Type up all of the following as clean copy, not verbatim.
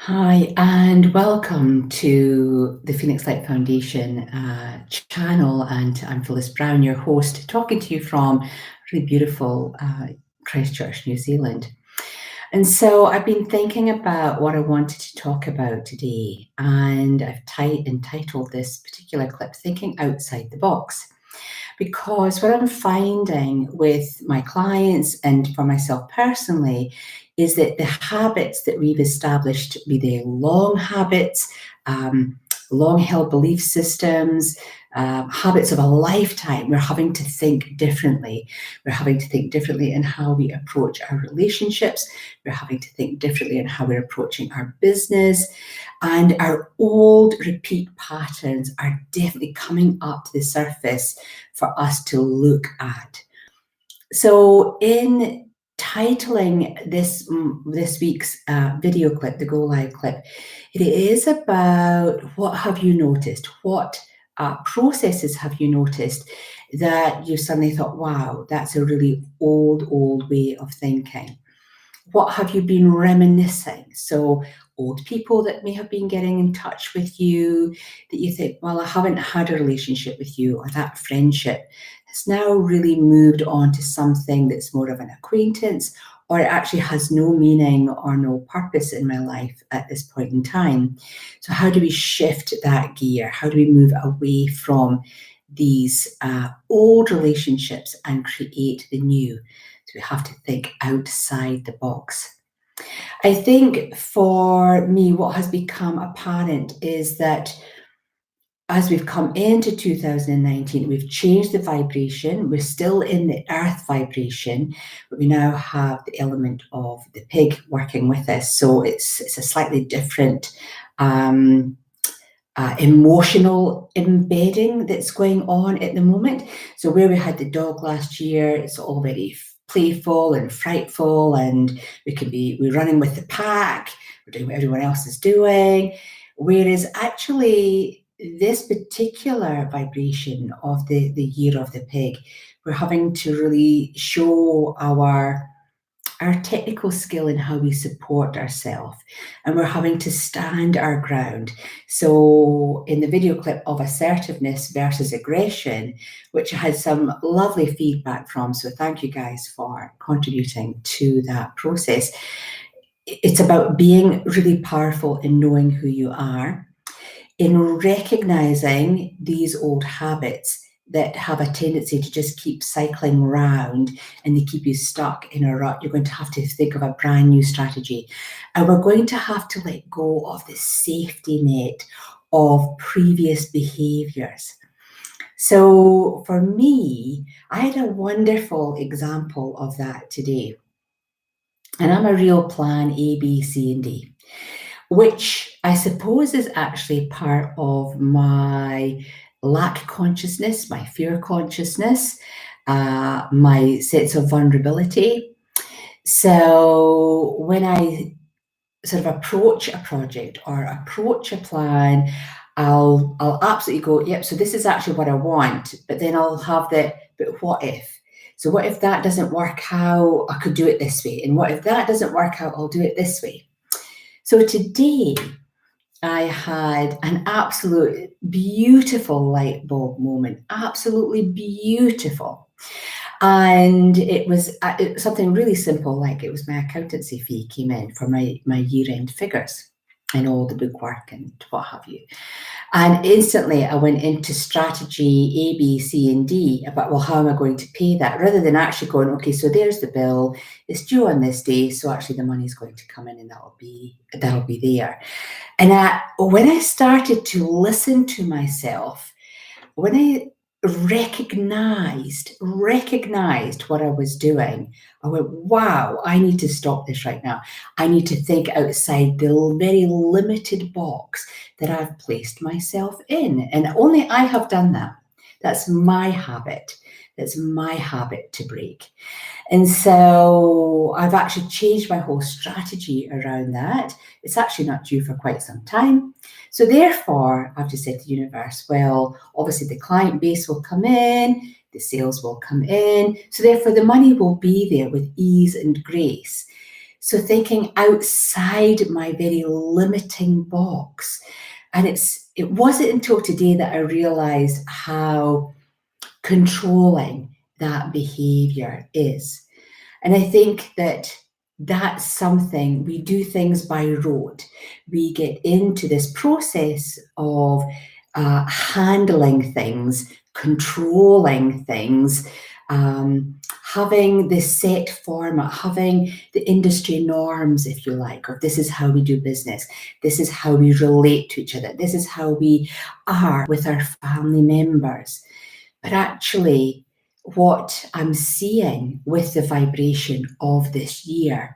Hi, and welcome to the Phoenix Light Foundation channel. And I'm Phyllis Brown, your host, talking to you from really beautiful Christchurch, New Zealand. And so I've been thinking about what I wanted to talk about today, and I've entitled this particular clip, Thinking Outside the Box. Because what I'm finding with my clients and for myself personally is that the habits that we've established, be they long habits, long held belief systems, habits of a lifetime, we're having to think differently. We're having to think differently in how we approach our relationships. We're having to think differently in how we're approaching our business. And our old repeat patterns are definitely coming up to the surface for us to look at. So in titling this week's video clip, the Go Live clip, it is about what have you noticed? What processes have you noticed that you suddenly thought, wow, that's a really old way of thinking? What have you been reminiscing? So old people that may have been getting in touch with you that you think, well, I haven't had a relationship with you, or that friendship has now really moved on to something that's more of an acquaintance, or it actually has no meaning or no purpose in my life at this point in time. So how do we shift that gear? How do we move away from these old relationships and create the new? So we have to think outside the box. I think for me, what has become apparent is that as we've come into 2019, we've changed the vibration. We're still in the earth vibration, but we now have the element of the pig working with us. So it's a slightly different emotional embedding that's going on at the moment. So where we had the dog last year, it's all very playful and frightful, and we're running with the pack, we're doing what everyone else is doing. Whereas actually this particular vibration of the year of the pig, we're having to really show our technical skill in how we support ourselves, and we're having to stand our ground. So in the video clip of assertiveness versus aggression, which I had some lovely feedback from, so thank you guys for contributing to that process. It's about being really powerful in knowing who you are, in recognizing these old habits that have a tendency to just keep cycling round and they keep you stuck in a rut. You're going to have to think of a brand new strategy. And we're going to have to let go of the safety net of previous behaviors. So for me, I had a wonderful example of that today. And I'm a real plan A, B, C, and D, which I suppose is actually part of my lack consciousness, my fear consciousness, my sense of vulnerability. So when I sort of approach a project or approach a plan, I'll absolutely go, yep, so this is actually what I want, but then I'll have but what if? So what if that doesn't work out? I could do it this way. And what if that doesn't work out? I'll do it this way. So today, I had an absolute beautiful light bulb moment, absolutely beautiful. And it was something really simple, like it was my accountancy fee came in for my year-end figures and all the bookwork and what have you. And instantly I went into strategy A, B, C, and D about, well, how am I going to pay that? Rather than actually going, okay, so there's the bill, it's due on this day, so actually the money's going to come in and that'll be there. And when I started to listen to myself, when I recognized what I was doing, I went, wow, I need to stop this right now. I need to think outside the very limited box that I've placed myself in. And only I have done that. That's my habit. That's my habit to break. And so I've actually changed my whole strategy around that. It's actually not due for quite some time. So therefore, I've just said to the universe, well, obviously the client base will come in, the sales will come in. So therefore the money will be there with ease and grace. So thinking outside my very limiting box. And it wasn't until today that I realized how controlling that behavior is. And I think that that's something, we do things by rote. We get into this process of handling things, controlling things, having this set format, having the industry norms, if you like, or this is how we do business, this is how we relate to each other, this is how we are with our family members. But actually, what I'm seeing with the vibration of this year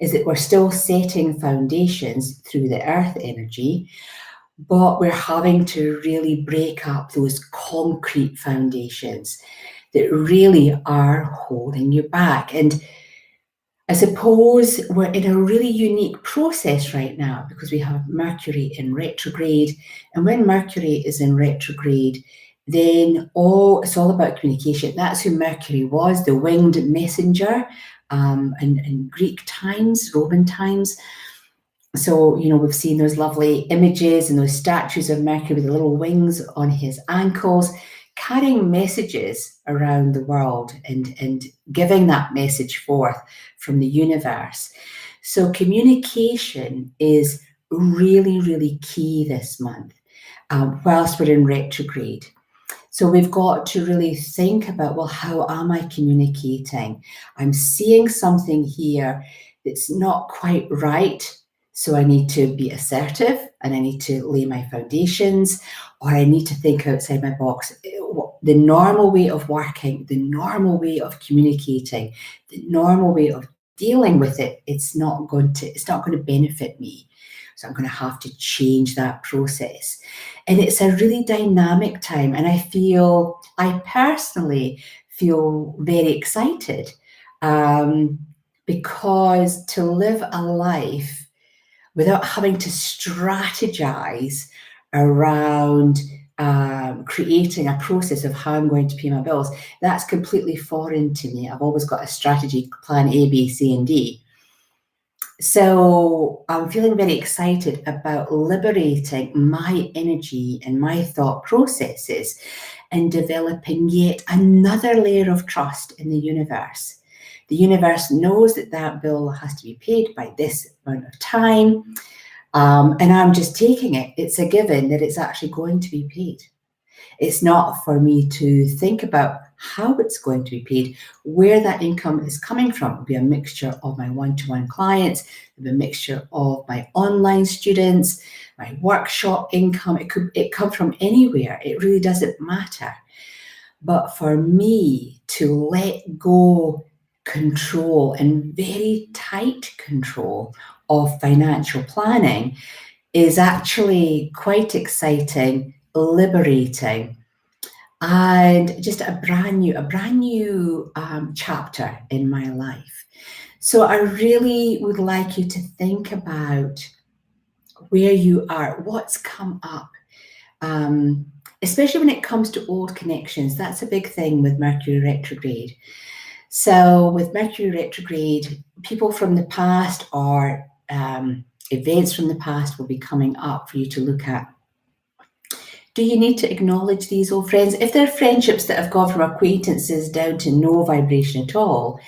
is that we're still setting foundations through the earth energy, but we're having to really break up those concrete foundations that really are holding you back. And I suppose we're in a really unique process right now because we have Mercury in retrograde. And when Mercury is in retrograde, then it's all about communication. That's who Mercury was, the winged messenger in Greek times, Roman times. So, we've seen those lovely images and those statues of Mercury with the little wings on his ankles, carrying messages around the world and giving that message forth from the universe. So communication is really, really key this month, whilst we're in retrograde. So we've got to really think about, well, how am I communicating? I'm seeing something here that's not quite right. So I need to be assertive and I need to lay my foundations, or I need to think outside my box. The normal way of working, the normal way of communicating, the normal way of dealing with it, it's not going to benefit me. So I'm going to have to change that process. And it's a really dynamic time. And I personally feel very excited because to live a life without having to strategize around creating a process of how I'm going to pay my bills, that's completely foreign to me. I've always got a strategy plan A, B, C, and D. So I'm feeling very excited about liberating my energy and my thought processes and developing yet another layer of trust in the universe. The universe knows that that bill has to be paid by this amount of time, and I'm just taking it. It's a given that it's actually going to be paid. It's not for me to think about how it's going to be paid, where that income is coming from. It'll be a mixture of my one-to-one clients, it'll be a mixture of my online students, my workshop income. It come from anywhere. It really doesn't matter. But for me to let go control and very tight control of financial planning is actually quite exciting, liberating, and just a brand new chapter in my life. So I really would like you to think about where you are, what's come up, especially when it comes to old connections. That's a big thing with Mercury retrograde. So with Mercury retrograde, people from the past or events from the past will be coming up for you to look at. Do you need to acknowledge these old friends? If they're friendships that have gone from acquaintances down to no vibration at all,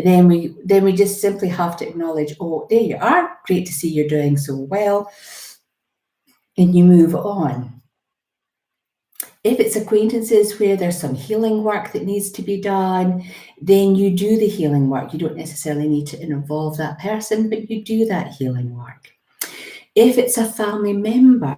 then we just simply have to acknowledge, oh, there you are. Great to see you're doing so well. And you move on. If it's acquaintances where there's some healing work that needs to be done, then you do the healing work. You don't necessarily need to involve that person, but you do that healing work. If it's a family member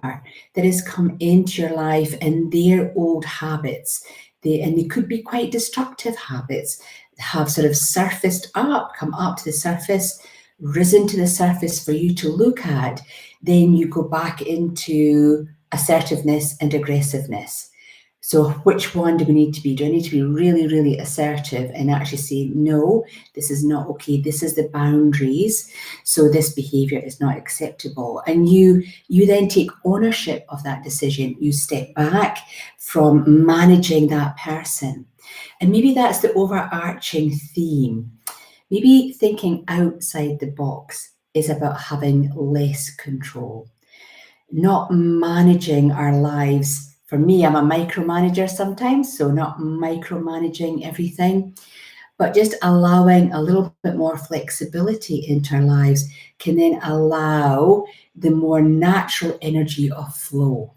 that has come into your life and their old habits, and they could be quite destructive habits, have sort of surfaced up, come up to the surface, risen to the surface for you to look at, then you go back into assertiveness and aggressiveness. So which one do we need to be? Do I need to be really, really assertive and actually say, no, this is not okay. This is the boundaries. So this behavior is not acceptable. And you then take ownership of that decision. You step back from managing that person. And maybe that's the overarching theme, Maybe thinking outside the box is about having less control, not managing our lives. For me, I'm a micromanager sometimes, so not micromanaging everything, but just allowing a little bit more flexibility into our lives can then allow the more natural energy of flow.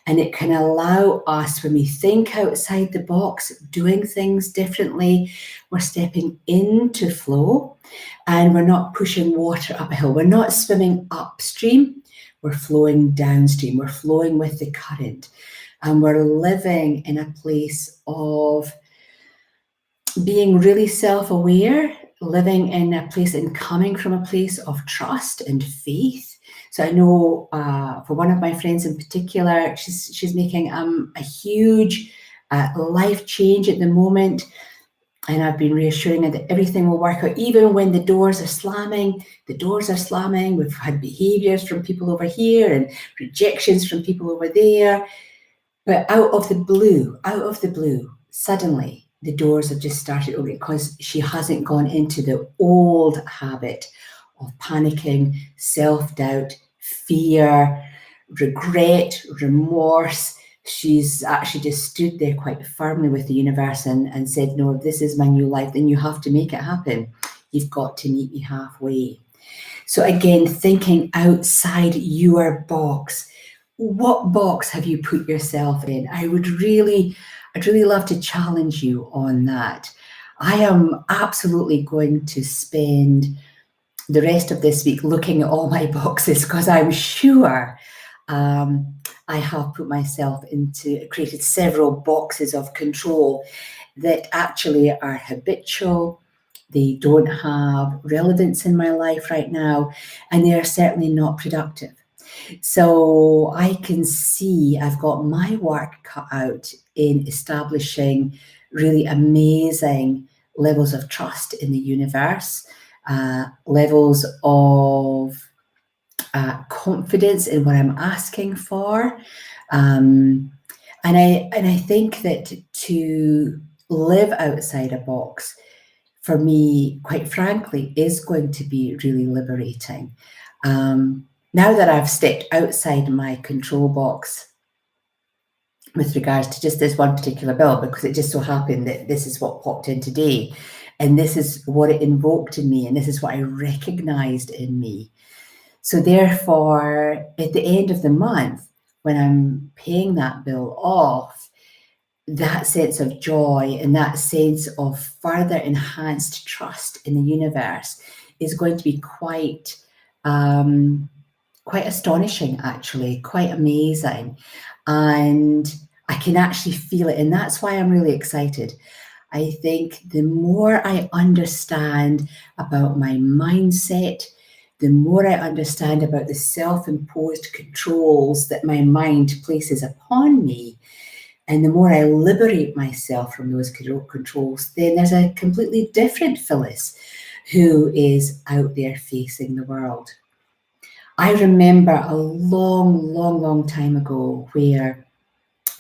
And it can allow us, when we think outside the box, doing things differently, we're stepping into flow and we're not pushing water up a hill. We're not swimming upstream, we're flowing downstream. We're flowing with the current. And we're living in a place of being really self-aware, living in a place and coming from a place of trust and faith. So I know for one of my friends in particular, she's making a huge life change at the moment. And I've been reassuring her that everything will work out, even when the doors are slamming. The doors are slamming. We've had behaviors from people over here and rejections from people over there. But out of the blue, suddenly the doors have just started opening because she hasn't gone into the old habit of panicking, self-doubt, fear, regret, remorse. She's actually just stood there quite firmly with the universe and said, no, this is my new life, then you have to make it happen. You've got to meet me halfway. So again, thinking outside your box. What box have you put yourself in? I'd really love to challenge you on that. I am absolutely going to spend the rest of this week looking at all my boxes because I'm sure I have put myself created several boxes of control that actually are habitual. They don't have relevance in my life right now, and they are certainly not productive. So I can see I've got my work cut out in establishing really amazing levels of trust in the universe, levels of confidence in what I'm asking for. And I think that to live outside a box, for me, quite frankly, is going to be really liberating. Now that I've stepped outside my control box with regards to just this one particular bill, because it just so happened that this is what popped in today, and this is what it invoked in me, and this is what I recognized in me. So therefore, at the end of the month, when I'm paying that bill off, that sense of joy and that sense of further enhanced trust in the universe is going to be quite astonishing, actually, quite amazing. And I can actually feel it. And that's why I'm really excited. I think the more I understand about my mindset, the more I understand about the self-imposed controls that my mind places upon me, and the more I liberate myself from those controls, then there's a completely different Phyllis who is out there facing the world. I remember a long time ago where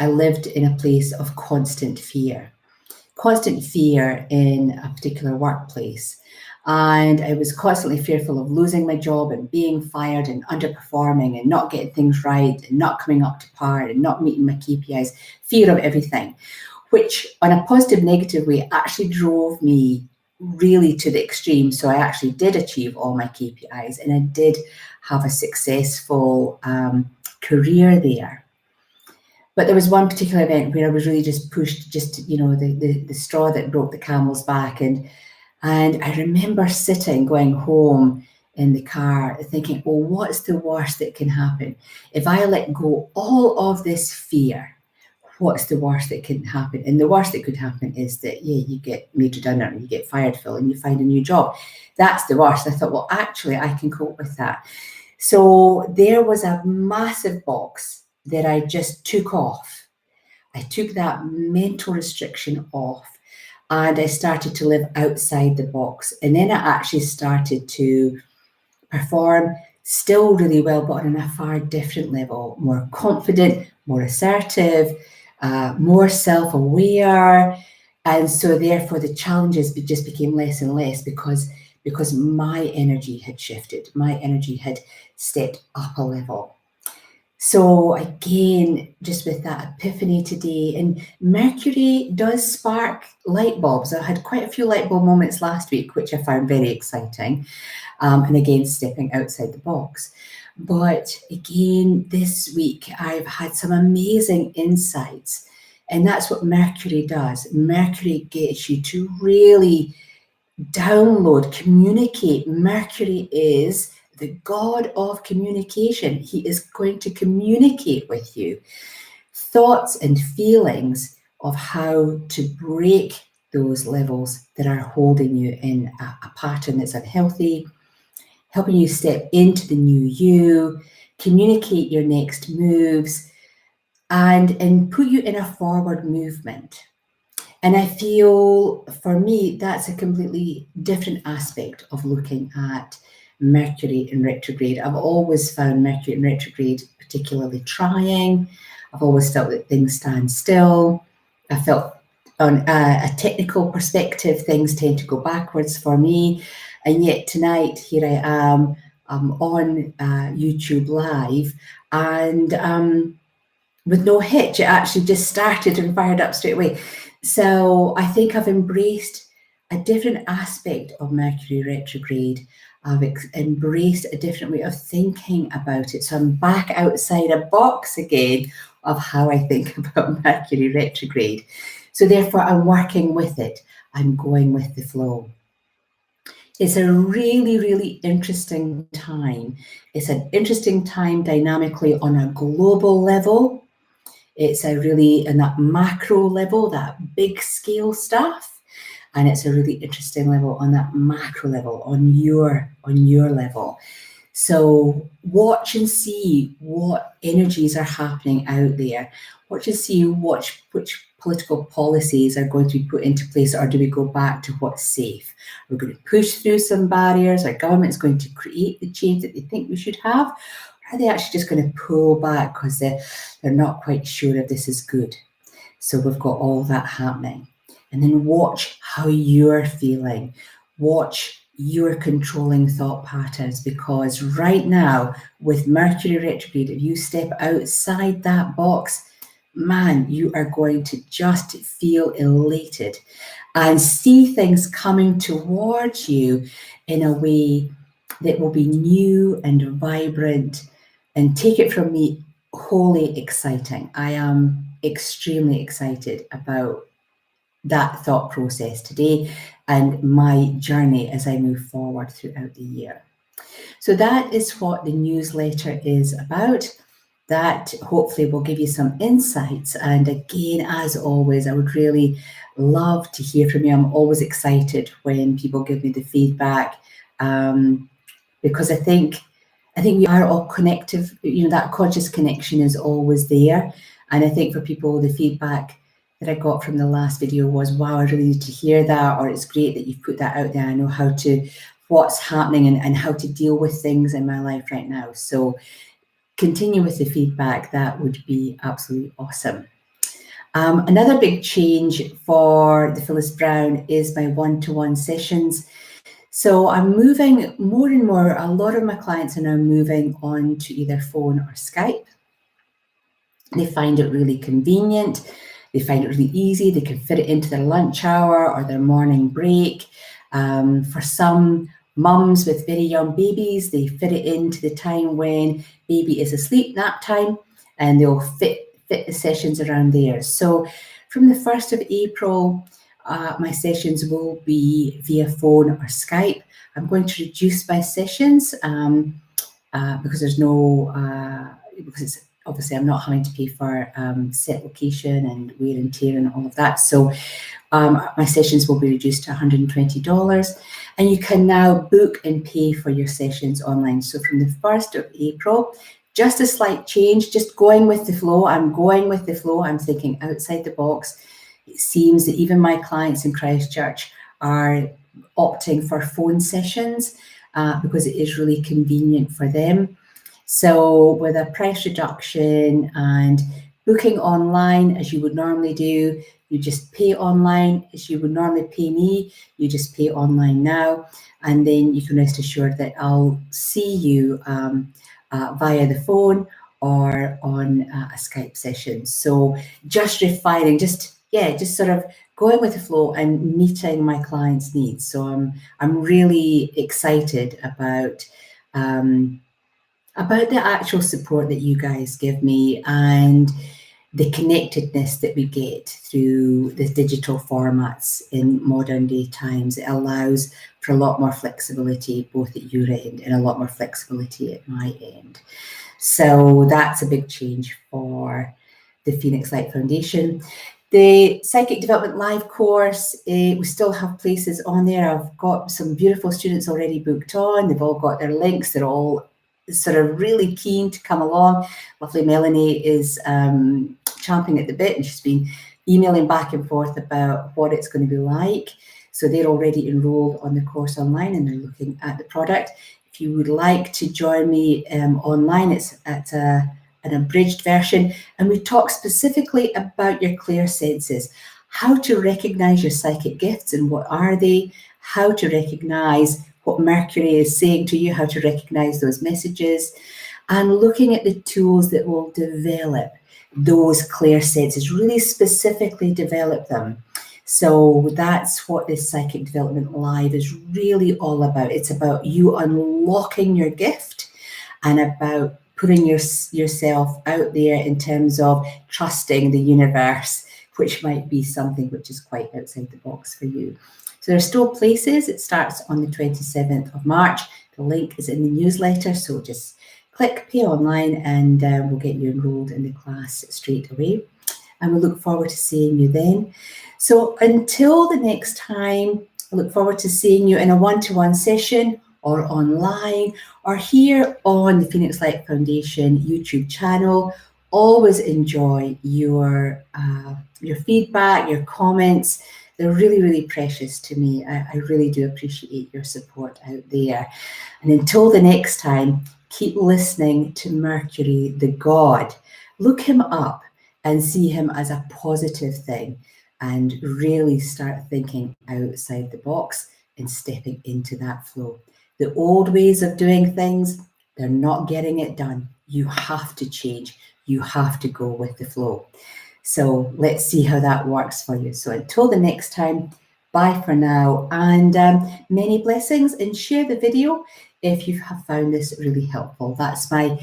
I lived in a place of constant fear in a particular workplace. And I was constantly fearful of losing my job and being fired and underperforming and not getting things right and not coming up to par and not meeting my KPIs, fear of everything, which on a positive, negative way actually drove me really to the extreme. So I actually did achieve all my KPIs and I did have a successful career there. But there was one particular event where I was really just pushed, the straw that broke the camel's back. And I remember going home in the car thinking, well, what's the worst that can happen? If I let go all of this fear, what's the worst that can happen? And the worst that could happen is that, you get made redundant or you get fired, Phil, and you find a new job. That's the worst. I thought, well, actually, I can cope with that. So there was a massive box that I just took off. I took that mental restriction off and I started to live outside the box. And then I actually started to perform still really well, but on a far different level, more confident, more assertive, more self-aware. And so therefore the challenges just became less and less because my energy had shifted, my energy had stepped up a level. So again, just with that epiphany today, and Mercury does spark light bulbs. I had quite a few light bulb moments last week, which I found very exciting. And again, stepping outside the box. But again, this week, I've had some amazing insights. And that's what Mercury does. Mercury gets you to really download, communicate. Mercury is the god of communication. He is going to communicate with you thoughts and feelings of how to break those levels that are holding you in a pattern that's unhealthy, helping you step into the new you, communicate your next moves, and put you in a forward movement. And I feel, for me, that's a completely different aspect of looking at Mercury in retrograde. I've always found Mercury in retrograde particularly trying. I've always felt that things stand still. I felt on a technical perspective, things tend to go backwards for me. And yet tonight, here I am on YouTube Live, and with no hitch, it actually just started and fired up straight away. So I think I've embraced a different aspect of Mercury retrograde. I've embraced a different way of thinking about it. So I'm back outside a box again of how I think about Mercury retrograde. So therefore, I'm working with it. I'm going with the flow. It's a really, really interesting time. It's an interesting time dynamically on a global level. It's a really, in that macro level, that big scale stuff. And it's a really interesting level on that macro level, on your level. So watch and see what energies are happening out there. Watch and see which political policies are going to be put into place, or do we go back to what's safe? We're going to push through some barriers. Our government's going to create the change that they think we should have. Or are they actually just going to pull back because they're not quite sure if this is good? So we've got all that happening. And then watch how you're feeling. Watch your controlling thought patterns, because right now with Mercury retrograde, if you step outside that box, man, you are going to just feel elated and see things coming towards you in a way that will be new and vibrant, and take it from me, wholly exciting. I am extremely excited about that thought process today and my journey as I move forward throughout the year. So that is what the newsletter is about. That hopefully will give you some insights. And again, as always, I would really love to hear from you. I'm always excited when people give me the feedback, because I think we are all connective. You know, that conscious connection is always there. And I think for people, the feedback that I got from the last video was, wow, I really need to hear that, or it's great that you've put that out there. I know what's happening and how to deal with things in my life right now. So continue with the feedback. That would be absolutely awesome. Another big change for the Phyllis Brown is my one-to-one sessions. So I'm moving more and more. A lot of my clients are now moving on to either phone or Skype. They find it really convenient. They find it really easy. They can fit it into their lunch hour or their morning break. For some mums with very young babies, they fit it into the time when baby is asleep, nap time, and they'll fit the sessions around there. So from the 1st of April, my sessions will be via phone or Skype. I'm going to reduce my sessions because there's no, because it's obviously I'm not having to pay for set location and wear and tear and all of that. So my sessions will be reduced to $120. And you can now book and pay for your sessions online. So from the 1st of April, just a slight change, just going with the flow. I'm going with the flow. I'm thinking outside the box. It seems that even my clients in Christchurch are opting for phone sessions because it is really convenient for them. So with a price reduction and booking online as you would normally do, You just pay online as you would normally pay me. You just pay online now, and then you can rest assured that I'll see you via the phone or on a Skype session. So just refining, just sort of going with the flow and meeting my clients' needs. So I'm really excited about the actual support that you guys give me and the connectedness that we get through the digital formats in modern day times. It allows for a lot more flexibility, both at your end and a lot more flexibility at my end. So that's a big change for the Phoenix Light Foundation. The Psychic Development Live course, we still have places on there. I've got some beautiful students already booked on. They've all got their links. They're all sort of really keen to come along. Lovely Melanie is champing at the bit, and she's been emailing back and forth about what it's going to be like. So they're already enrolled on the course online and they're looking at the product. If you would like to join me online, it's at an abridged version, and we talk specifically about your clear senses, how to recognize your psychic gifts and what are they, how to recognize what Mercury is saying to you, how to recognize those messages, and looking at the tools that will develop those clear senses, really specifically develop them. So that's what this Psychic Development Live is really all about. It's about you unlocking your gift and about putting yourself out there in terms of trusting the universe, which might be something which is quite outside the box for you. So there's still places. It starts on the 27th of March. The link is in the newsletter, so just click pay online and we'll get you enrolled in the class straight away. And we look forward to seeing you then. So until the next time, I look forward to seeing you in a one-to-one session or online or here on the Phoenix Light Foundation YouTube channel. Always enjoy your feedback, your comments. They're really, really precious to me. I really do appreciate your support out there. And until the next time, keep listening to Mercury, the god. Look him up and see him as a positive thing and really start thinking outside the box and stepping into that flow. The old ways of doing things, they're not getting it done. You have to change. You have to go with the flow. So let's see how that works for you. So until the next time, bye for now, and many blessings, and share the video if you have found this really helpful. That's my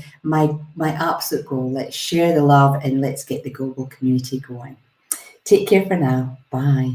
absolute goal. Let's share the love and let's get the global community going. Take care for now. Bye.